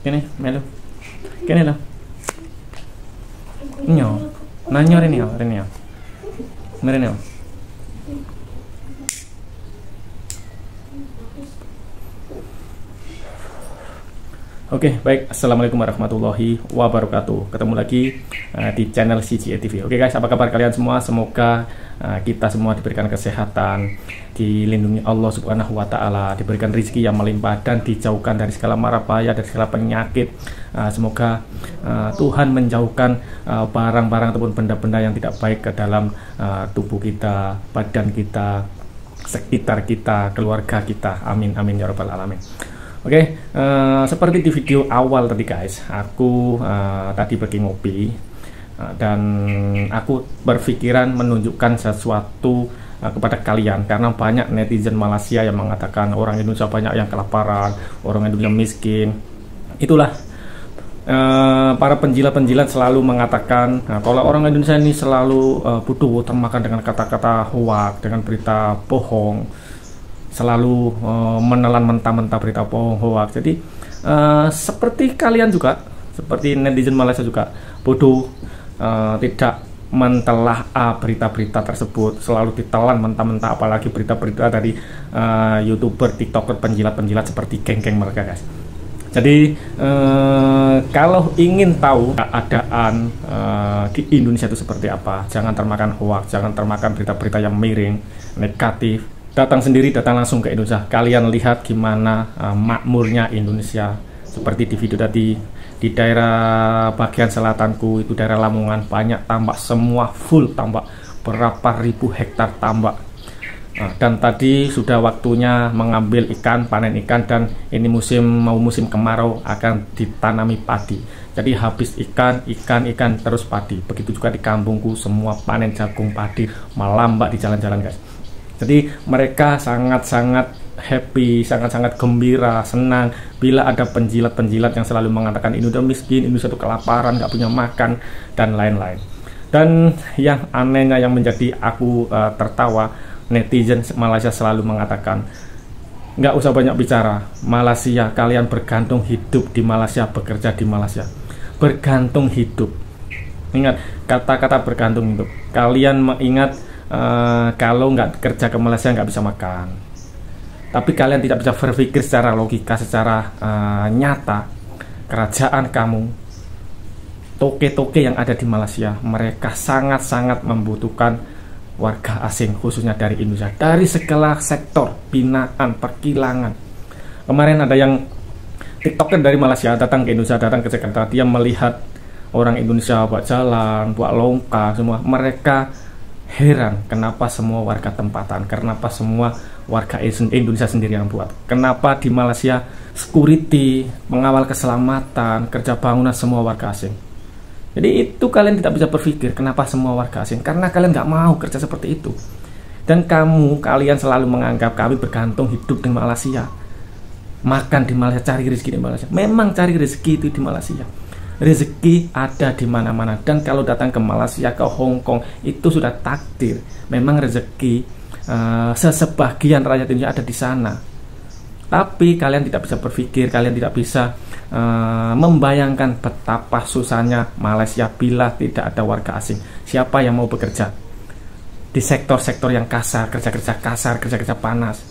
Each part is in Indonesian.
Kene melu. Kene lho. Nyo. Nanyo rene yo, rene yo. Merene yo. Oke, baik. Assalamualaikum warahmatullahi wabarakatuh. Ketemu lagi di channel CGA TV. Oke guys, apa kabar kalian semua? Semoga kita semua diberikan kesehatan, dilindungi Allah Subhanahu wa Ta'ala, diberikan rezeki yang melimpah, dan dijauhkan dari segala mara bahaya, dari segala penyakit. Semoga Tuhan menjauhkan barang-barang ataupun benda-benda yang tidak baik ke dalam tubuh kita, badan kita, sekitar kita, keluarga kita. Amin, amin ya rabbal alamin. Oke, seperti di video awal tadi guys, aku tadi pergi ngopi dan aku berpikiran menunjukkan sesuatu kepada kalian, karena banyak netizen Malaysia yang mengatakan orang Indonesia banyak yang kelaparan, orang Indonesia miskin. Itulah para penjilat-penjilat selalu mengatakan kalau orang Indonesia ini selalu butuh termakan dengan kata-kata hoak, dengan berita bohong, selalu menelan mentah-mentah berita bohong, hoax. Jadi seperti kalian juga, seperti netizen Malaysia juga bodoh, tidak mentelaah berita-berita tersebut, selalu ditelan mentah-mentah, apalagi berita-berita dari YouTuber, TikToker, penjilat-penjilat seperti geng-geng mereka guys. Jadi kalau ingin tahu keadaan di Indonesia itu seperti apa, jangan termakan hoax, jangan termakan berita-berita yang miring, negatif. Datang sendiri, datang langsung ke Indonesia. Kalian lihat gimana makmurnya Indonesia. Seperti di video tadi, di daerah bagian selatanku, itu daerah Lamongan, banyak tambak, semua full tambak, berapa ribu hektar tambak. Dan tadi sudah waktunya mengambil ikan, panen ikan, dan ini musim kemarau, akan ditanami padi. Jadi habis ikan terus padi. Begitu juga di kampungku, semua panen jagung, padi, melambak di jalan-jalan guys. Jadi mereka sangat-sangat happy, sangat-sangat gembira, senang bila ada penjilat-penjilat yang selalu mengatakan Indonesia miskin, Indonesia itu kelaparan, nggak punya makan, dan lain-lain. Dan yang anehnya, yang menjadi aku tertawa, netizen Malaysia selalu mengatakan, nggak usah banyak bicara, Malaysia, kalian bergantung hidup di Malaysia, bekerja di Malaysia. Bergantung hidup. Ingat, kata-kata bergantung hidup. Kalian mengingat, kalau nggak kerja ke Malaysia nggak bisa makan. Tapi kalian tidak bisa berpikir secara logika, secara nyata. Kerajaan kamu, toke-toke yang ada di Malaysia, mereka sangat-sangat membutuhkan warga asing, khususnya dari Indonesia, dari segala sektor, binaan, perkilangan. Kemarin ada yang TikToker dari Malaysia datang ke Indonesia, datang ke Jakarta, dia melihat orang Indonesia buat jalan, buat longkang, semua. Mereka heran kenapa semua warga tempatan, kenapa semua warga Indonesia sendiri yang buat, kenapa di Malaysia security, pengawal keselamatan, kerja bangunan semua warga asing. Jadi itu kalian tidak bisa berpikir kenapa semua warga asing, karena kalian nggak mau kerja seperti itu. Dan kalian selalu menganggap kami bergantung hidup di Malaysia, makan di Malaysia, cari rezeki di Malaysia. Memang cari rezeki itu di Malaysia, rezeki ada di mana-mana. Dan kalau datang ke Malaysia, ke Hong Kong, itu sudah takdir. Memang rezeki sesebagian rakyat Indonesia ada di sana. Tapi kalian tidak bisa berpikir, kalian tidak bisa membayangkan betapa susahnya Malaysia bila tidak ada warga asing. Siapa yang mau bekerja di sektor-sektor yang kasar, kerja-kerja kasar, kerja-kerja panas,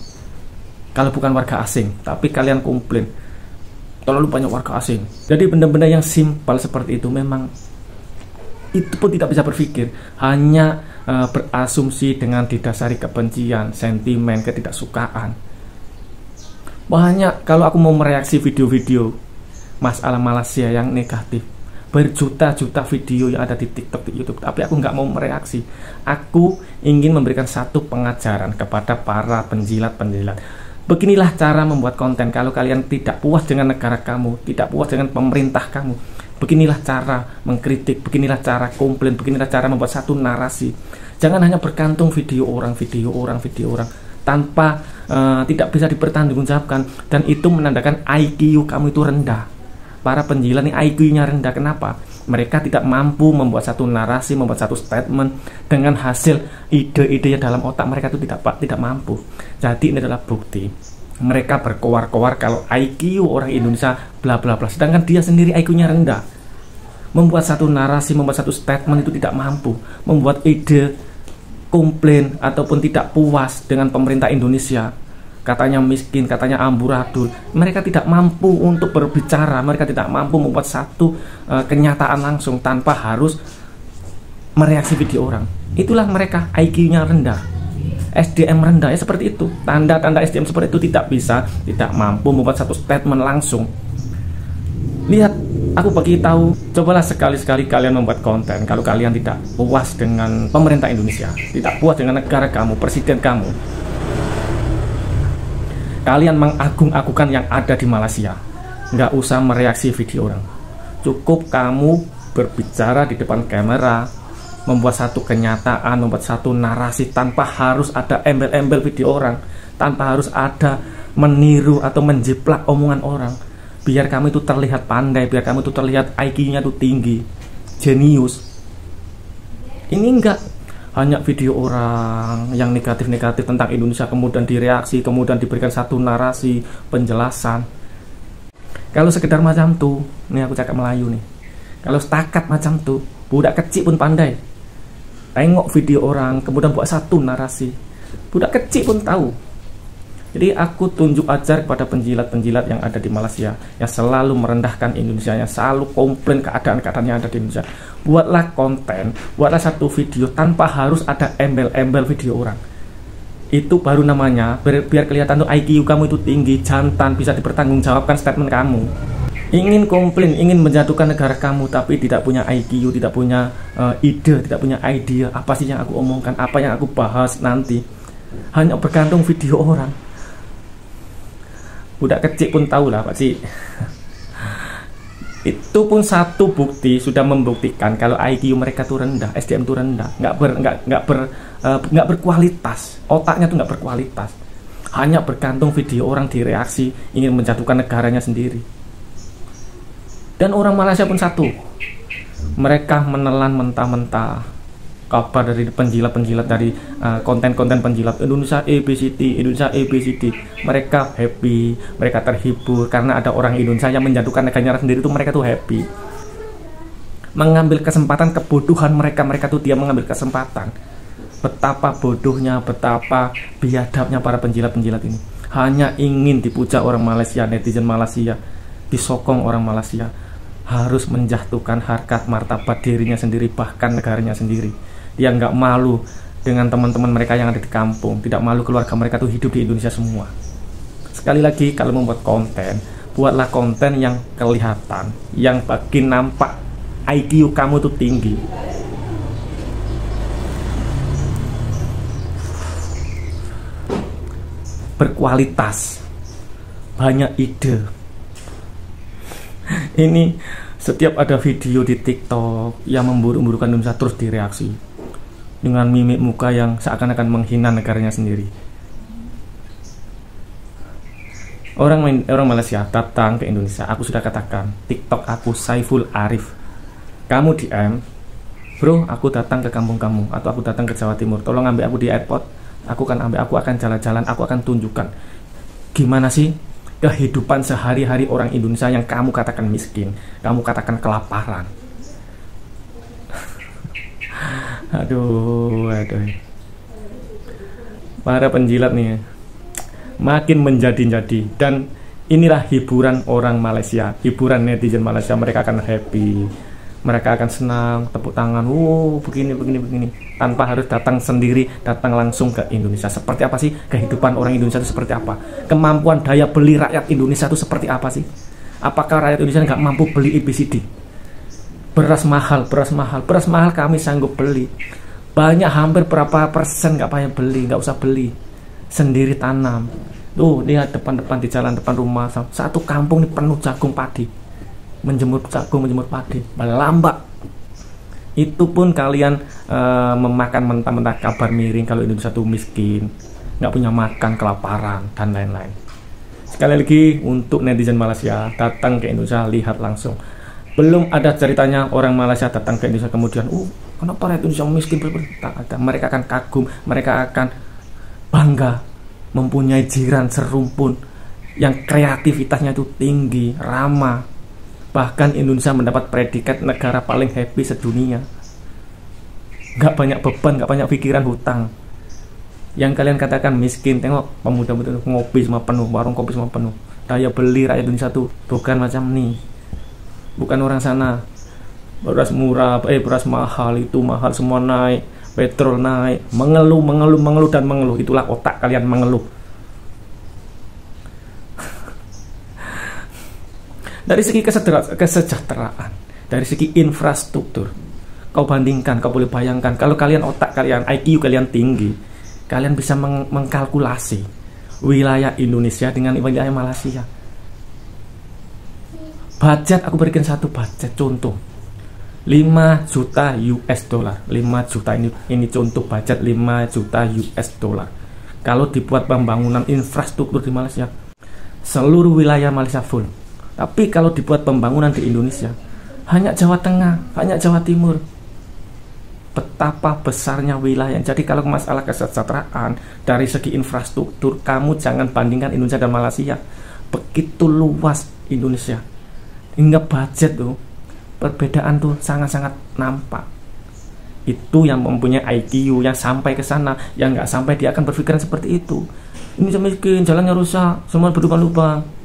kalau bukan warga asing? Tapi kalian komplain terlalu banyak warga asing. Jadi benda-benda yang simpel seperti itu memang itu pun tidak bisa berpikir, hanya berasumsi dengan didasari kebencian, sentimen, ketidaksukaan. Banyak, kalau aku mau mereaksi video-video masalah Malaysia yang negatif, berjuta-juta video yang ada di TikTok, di YouTube, tapi aku nggak mau mereaksi. Aku ingin memberikan satu pengajaran kepada para penjilat-penjilat. Beginilah cara membuat konten. Kalau kalian tidak puas dengan negara kamu, tidak puas dengan pemerintah kamu, beginilah cara mengkritik, beginilah cara komplain, beginilah cara membuat satu narasi. Jangan hanya bergantung video orang, tanpa tidak bisa dipertanggungjawabkan. Dan itu menandakan IQ kamu itu rendah. Para penjilat ini IQ-nya rendah. Kenapa? Mereka tidak mampu membuat satu narasi, membuat satu statement dengan hasil ide-ide yang dalam otak mereka itu tidak mampu. Jadi ini adalah bukti Mereka berkoar-koar kalau IQ orang Indonesia bla bla bla, sedangkan dia sendiri IQ-nya rendah. Membuat satu narasi, membuat satu statement itu tidak mampu. Membuat ide, komplain ataupun tidak puas dengan pemerintah Indonesia, katanya miskin, katanya amburadul. Mereka tidak mampu untuk berbicara, mereka tidak mampu membuat satu kenyataan langsung tanpa harus mereaksi video orang. Itulah mereka, IQ-nya rendah, SDM rendah, ya seperti itu. Tanda-tanda SDM seperti itu tidak bisa, tidak mampu membuat satu statement langsung. Lihat, aku bagi tahu, cobalah sekali-sekali kalian membuat konten kalau kalian tidak puas dengan pemerintah Indonesia, tidak puas dengan negara kamu, presiden kamu. Kalian mengagung-agungkan yang ada di Malaysia, nggak usah mereaksi video orang. Cukup kamu berbicara di depan kamera, membuat satu kenyataan, membuat satu narasi tanpa harus ada embel-embel video orang, tanpa harus ada meniru atau menjiplak omongan orang. Biar kamu itu terlihat pandai, biar kamu itu terlihat IQ-nya itu tinggi, jenius. Ini enggak hanya video orang yang negatif-negatif tentang Indonesia, kemudian direaksi, kemudian diberikan satu narasi, penjelasan. Kalau sekedar macam tuh, nih aku cakap Melayu nih, kalau setakat macam tuh, budak kecil pun pandai. Tengok video orang, kemudian buat satu narasi, budak kecil pun tahu. Jadi aku tunjuk ajar kepada penjilat-penjilat yang ada di Malaysia, yang selalu merendahkan Indonesia, yang selalu komplain keadaan-keadaan yang ada di Indonesia. Buatlah konten, buatlah satu video tanpa harus ada embel-embel video orang. Itu baru namanya, biar kelihatan tuh IQ kamu itu tinggi, jantan, bisa dipertanggungjawabkan statement kamu. Ingin komplain, ingin menjatuhkan negara kamu, tapi tidak punya IQ, tidak punya ide, tidak punya idea. Apa sih yang aku omongkan, apa yang aku bahas nanti. Hanya bergantung video orang. Budak kecil pun tahu lah Pak Cik. Itu pun satu bukti, sudah membuktikan kalau IQ mereka tuh rendah, SDM tuh rendah, nggak berkualitas, otaknya tuh nggak berkualitas. Hanya bergantung video orang, direaksi, ingin menjatuhkan negaranya sendiri. Dan orang Malaysia pun satu, mereka menelan mentah-mentah kabar dari penjilat-penjilat, dari konten-konten penjilat Indonesia ABCD, Indonesia ABCD. Mereka happy, mereka terhibur karena ada orang Indonesia yang menjatuhkan negaranya sendiri. Itu mereka tuh happy, mengambil kesempatan kebodohan mereka. Mereka tuh dia mengambil kesempatan. Betapa bodohnya, betapa biadabnya para penjilat-penjilat ini. Hanya ingin dipuja orang Malaysia, netizen Malaysia, disokong orang Malaysia, harus menjatuhkan harkat martabat dirinya sendiri, bahkan negaranya sendiri. Dia nggak malu dengan teman-teman mereka yang ada di kampung, tidak malu keluarga mereka tuh hidup di Indonesia semua. Sekali lagi, kalau membuat konten, buatlah konten yang kelihatan, yang bikin nampak IQ kamu tuh tinggi. Berkualitas, banyak ide. Ini setiap ada video di TikTok yang memburuk-burukkan Indonesia, terus direaksi dengan mimik muka yang seakan-akan menghina negaranya sendiri. Orang Malaysia datang ke Indonesia, aku sudah katakan, TikTok aku Saiful Arif. Kamu DM, bro, aku datang ke kampung kamu, atau aku datang ke Jawa Timur, tolong ambil aku di airport. Aku akan jalan-jalan, aku akan tunjukkan gimana sih kehidupan sehari-hari orang Indonesia yang kamu katakan miskin, kamu katakan kelaparan. Aduh. Para penjilat nih makin menjadi-jadi, dan inilah hiburan orang Malaysia, hiburan netizen Malaysia. Mereka akan happy, mereka akan senang, tepuk tangan, begini, tanpa harus datang sendiri, datang langsung ke Indonesia. Seperti apa sih kehidupan orang Indonesia itu, seperti apa kemampuan daya beli rakyat Indonesia itu, seperti apa sih? Apakah rakyat Indonesia nggak mampu beli ABCD? Beras mahal kami sanggup beli. Banyak, hampir berapa persen nggak payah beli, nggak usah beli, sendiri tanam. Tuh, lihat depan-depan di jalan depan rumah, satu kampung ini penuh jagung padi, menjemur jagung, menjemur padi, melambak. Itu pun kalian memakan mentah-mentah kabar miring kalau Indonesia tuh miskin, nggak punya makan, kelaparan, dan lain-lain. Sekali lagi, untuk netizen Malaysia, datang ke Indonesia, lihat langsung. Belum ada ceritanya orang Malaysia datang ke Indonesia kemudian, kenapa rakyat Indonesia miskin? Tak ada. Mereka akan kagum, mereka akan bangga mempunyai jiran serumpun yang kreativitasnya itu tinggi, ramah. Bahkan Indonesia mendapat predikat negara paling happy sedunia. Gak banyak beban, gak banyak pikiran hutang. Yang kalian katakan miskin, tengok pemuda-pemuda ngopi semua penuh, warung kopi semua penuh. Daya beli rakyat Indonesia tuh bukan macam nih. Bukan orang sana. Beras murah, beras mahal, itu mahal, semua naik, petrol naik, mengeluh, mengeluh, mengeluh dan mengeluh. Itulah otak kalian, mengeluh. Dari segi kesejahteraan, dari segi infrastruktur, kau bandingkan, kau boleh bayangkan kalau kalian, otak kalian, IQ kalian tinggi, kalian bisa mengkalkulasi wilayah Indonesia dengan wilayah Malaysia. Budget, aku berikan satu budget contoh, 5 juta US dollar. 5 juta ini contoh budget 5 juta US dollar. Kalau dibuat pembangunan infrastruktur di Malaysia, seluruh wilayah Malaysia full. Tapi kalau dibuat pembangunan di Indonesia, hanya Jawa Tengah, hanya Jawa Timur. Betapa besarnya wilayah. Jadi kalau masalah kesejahteraan dari segi infrastruktur, kamu jangan bandingkan Indonesia dan Malaysia. Begitu luas Indonesia, hingga budget tuh perbedaan tuh sangat-sangat nampak. Itu yang mempunyai IQ yang sampai ke sana. Yang nggak sampai dia akan berpikiran seperti itu. Ini miskin, jalannya rusak, semua berlubang-lubang.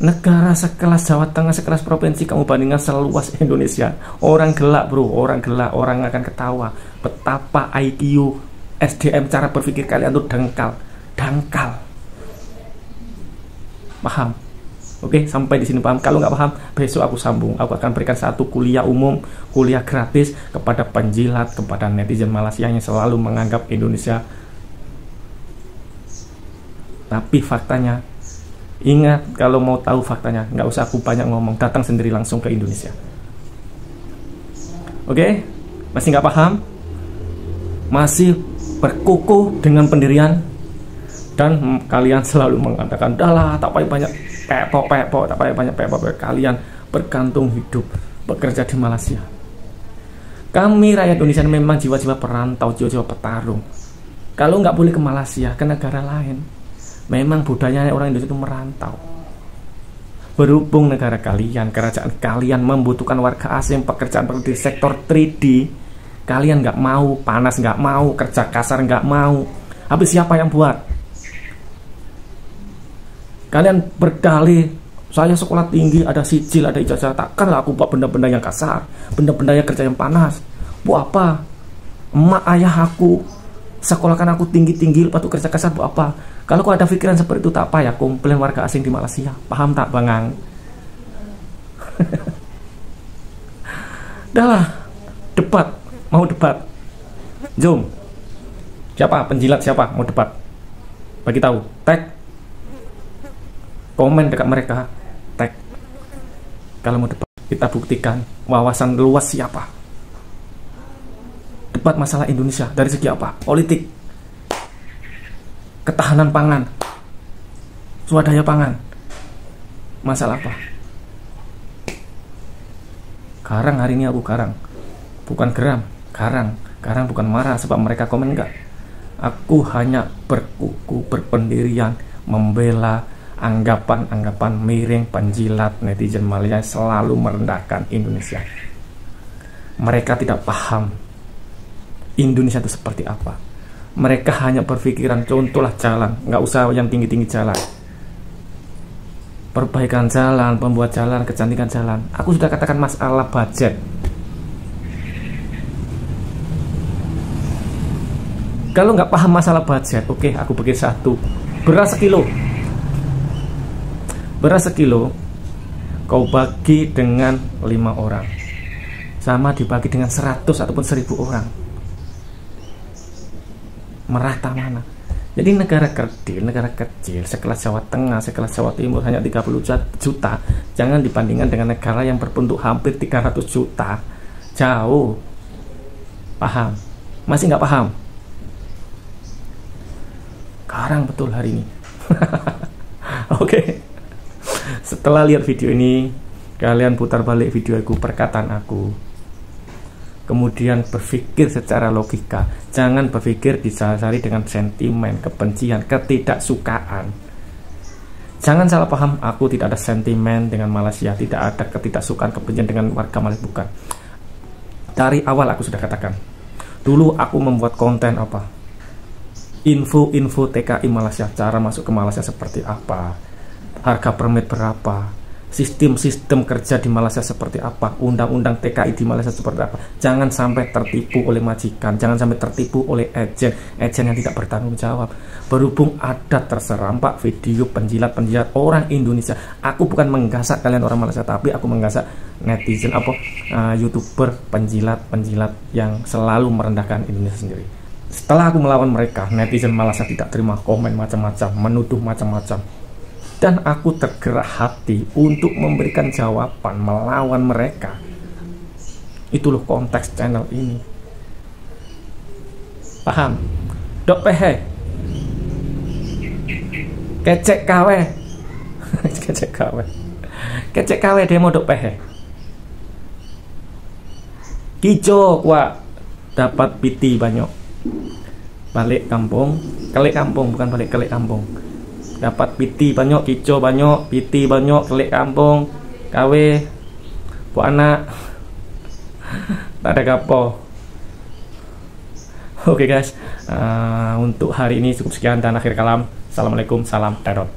Negara sekelas Jawa Tengah, sekelas provinsi, kamu bandingkan seluas Indonesia. Orang gelak bro, orang gelak, orang akan ketawa. Betapa IQ, SDM, cara berpikir kalian tuh dangkal. Paham? Oke, sampai di sini paham. Kalau nggak paham, besok aku sambung. Aku akan berikan satu kuliah umum, kuliah gratis kepada penjilat, kepada netizen Malaysia yang selalu menganggap Indonesia. Tapi faktanya, ingat, kalau mau tahu faktanya, nggak usah aku banyak ngomong, datang sendiri langsung ke Indonesia. Oke? Masih nggak paham? Masih berkukuh dengan pendirian? Dan kalian selalu mengatakan, dahlah, tak payah banyak pepok, tak payah banyak pepok. Kalian bergantung hidup, bekerja di Malaysia. Kami rakyat Indonesia memang jiwa-jiwa perantau, jiwa-jiwa petarung. Kalau nggak boleh ke Malaysia, ke negara lain, memang budayanya orang Indonesia itu merantau. Berhubung negara kalian, kerajaan kalian membutuhkan warga asing, pekerjaan di sektor 3D, kalian nggak mau, panas nggak mau, kerja kasar nggak mau. Habis siapa yang buat? Kalian berdalih, saya sekolah tinggi, ada sijil, ada ijazah. Takkanlah aku buat benda-benda yang kasar, benda-benda yang kerja yang panas. Buat apa? Emak ayah aku sekolahkan aku tinggi-tinggi, lepas itu kerja kasar buat apa? Kalau kau ada pikiran seperti itu, tak apa ya komplain warga asing di Malaysia. Paham tak, Bangang? Dah lah, debat. Mau debat? Jom. Siapa? Penjilat siapa? Mau debat? Bagi tahu. Tag. Komen dekat mereka. Tag. Kalau mau debat, kita buktikan wawasan luas siapa. Debat masalah Indonesia dari segi apa? Politik, ketahanan pangan, swadaya pangan, masalah apa? Karang, hari ini aku karang, bukan geram. Karang bukan marah sebab mereka komen, enggak. Aku hanya berkuku, berpendirian, membela anggapan-anggapan miring penjilat netizen Malaysia selalu merendahkan Indonesia. Mereka tidak paham Indonesia itu seperti apa. Mereka hanya berpikiran, contohlah jalan, nggak usah yang tinggi-tinggi jalan, perbaikan jalan, pembuat jalan, kecantikan jalan. Aku sudah katakan masalah budget. Kalau nggak paham masalah budget, oke, aku bagi satu. Beras sekilo, kau bagi dengan 5 orang, sama dibagi dengan 100 ataupun 1000 orang. Merata mana? Jadi negara kecil sekelas Jawa Tengah, sekelas Jawa Timur hanya 30 juta. Jangan dibandingkan dengan negara yang berpenduduk hampir 300 juta. Jauh. Paham? Masih nggak paham? Karang betul hari ini. Oke. Setelah lihat video ini, kalian putar balik video aku, perkataan aku. kemudian berpikir secara logika, jangan berpikir didasari dengan sentimen, kebencian, ketidaksukaan. Jangan salah paham, aku tidak ada sentimen dengan Malaysia, tidak ada ketidaksukaan, kebencian dengan warga Malaysia, bukan. Dari awal aku sudah katakan, dulu aku membuat konten apa? Info-info TKI Malaysia, cara masuk ke Malaysia seperti apa, harga permit berapa, sistem-sistem kerja di Malaysia seperti apa, undang-undang TKI di Malaysia seperti apa. Jangan sampai tertipu oleh majikan, jangan sampai tertipu oleh agen yang tidak bertanggung jawab. Berhubung ada terserempak video penjilat-penjilat orang Indonesia, aku bukan menggasak kalian orang Malaysia, tapi aku menggasak netizen YouTuber penjilat-penjilat yang selalu merendahkan Indonesia sendiri. Setelah aku melawan mereka, netizen Malaysia tidak terima, komen macam-macam, menuduh macam-macam. Dan aku tergerak hati untuk memberikan jawaban melawan mereka. Itu loh konteks channel ini. Paham? Dok pehe. Kecek kawe. Kecek kawe. Kecek kawe demo dok pehe. Kijo wa dapat piti banyak. Balik kampung, kelik kampung, bukan balik kelik kampung. Dapat piti banyak, kico banyak, piti banyak, kelik kampung, kawe, bu anak, tak ada gapo. Oke guys, untuk hari ini cukup sekian dan akhir kalam. Assalamualaikum, salam teror.